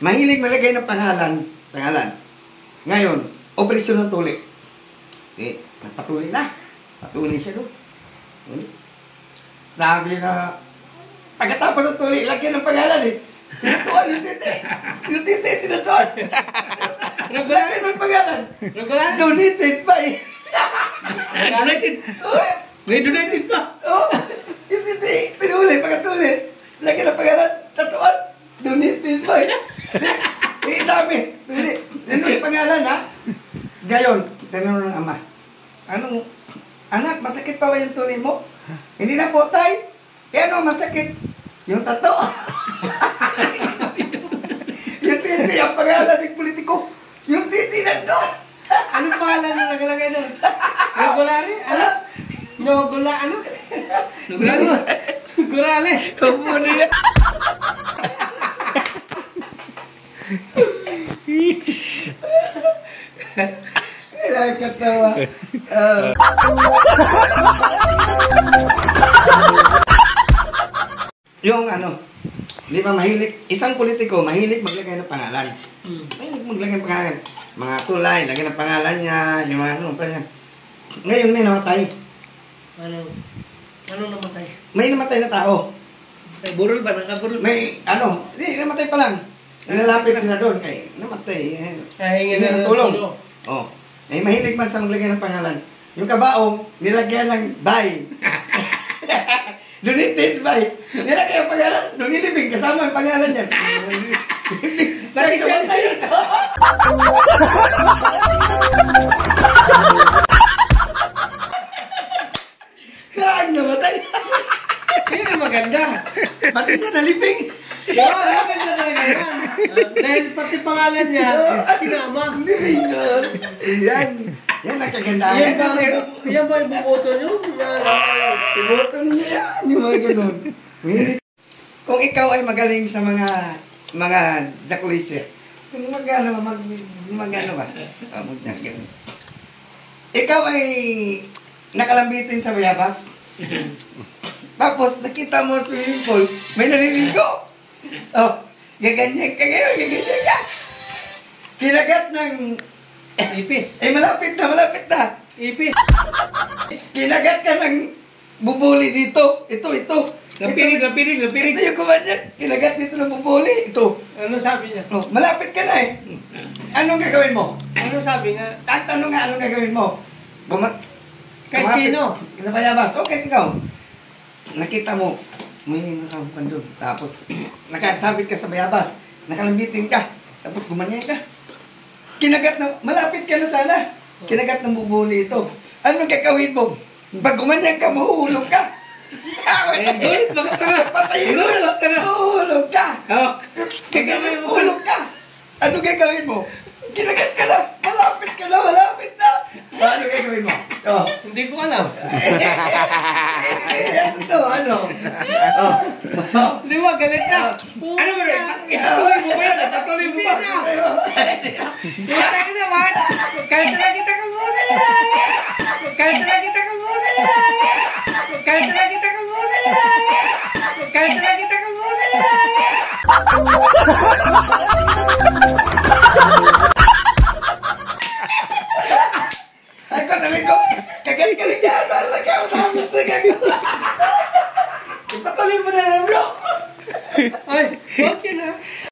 Mahilig malagay ng pangalan. Ngayon, operasyon ng tuli. Okay, nagpatuloy na. Patuloy siya doon. Sabi na, pagkatapos ng tuli, lagyan ng pangalan eh. Tinatuan yung titi. Yung titi, tinatuan. Lagyan ng pangalan. Donated by. Donated? May donated pa. Oo. Yung titi, pinuli, pagkatuli. Lagyan ng pangalan, tatuan. Donated by. Eh, dami. Ano yung pangalan, ha? Gayon, tanong ng ama. Anong, anak, masakit pa ba yung tuli mo? Hindi na po, tay. Eh, ano, masakit? Yung tato. Yung titi, ang pangalan ng politiko. Yung titi nandun. Anong pangalan na nakalagay doon? Nogolari? Ano? Nogula, ano? Nogulari? Nogulari? Kamu niya. Nakakatawa. Yung ano, di ba mahilig, isang politiko mahilig maglagay ng pangalan. Mahilig maglagay ng pangalan. Mga tulay, lagay ng pangalan niya, yung mga ano pa niya. Ngayon may namatay. Ano namatay? May namatay na tao. Ay, burol ba? Nakaburol? May ano, di, namatay pa lang. Nalapit sila doon kay namatay. Hingin na ng tulong. Oh. Eh, mahilig man sa maglagay ng pangalan. Yung kabaong, nilagyan ng bay. Donated bay. Nilagyan ang pangalan. Donilibig, kasama ang pangalan niya. Sakit yan tayo. Saan namatay? Yun ang maganda. Pati siya nalibing. Oo, maganda talaga yan. Dahil pati pangalan niya, sinama. Libing doon. Yan. Yan ang kagandahan. Yan ba yung buboto nyo? Iboto ninyo yan. Yung mga ganun. Kung ikaw ay magaling sa mga jakulise, kung magano ba? Ikaw ay nakalambitin sa bayabas. Tapos nakita mo sa swimming pool, may naliligo. Oh, gaganyan ka ngayon, gaganyan ka. Kinagat ng... Ipis. Eh, malapit na. Ipis. Kinagat ka ng bubuli dito. Ito. Lapirig. Ito yung kumanyan. Kinagat dito ng bubuli. Ito. Ano sabi niya? Oh, malapit ka na eh. Anong gagawin mo? Ano sabi nga? At ano nga, anong gagawin mo? Kahit sino? Sa bayabas. Okay, ikaw. Nakita mo, may nakahukan doon. Tapos, nakasabit ka sa bayabas. Nakalambitin ka. Tapos gumanyan ka. Kinagat na, malapit ka na sana. Kinagat ng bubuli ito. Anong gagawin mo? Pag gumanyan ka, mahuhulog ka. Doon, patayin mo. Mahuhulog ka. Gagawin mo, hulog ka. Anong gagawin mo? Kinagat ka na. Malapit na. Ano gagawin mo? Oh. Hindi ko alam. Ito, ano? Di ba, galit ka? Ano ba rin? Itatuloy mo ba yan? Itatuloy mo ba? Kita ka naman. Kahit na kita ka muna lang. Kahit na kita ka muna lang. Kahit na kita ka muna lang. Kahit na kita ka muna lang.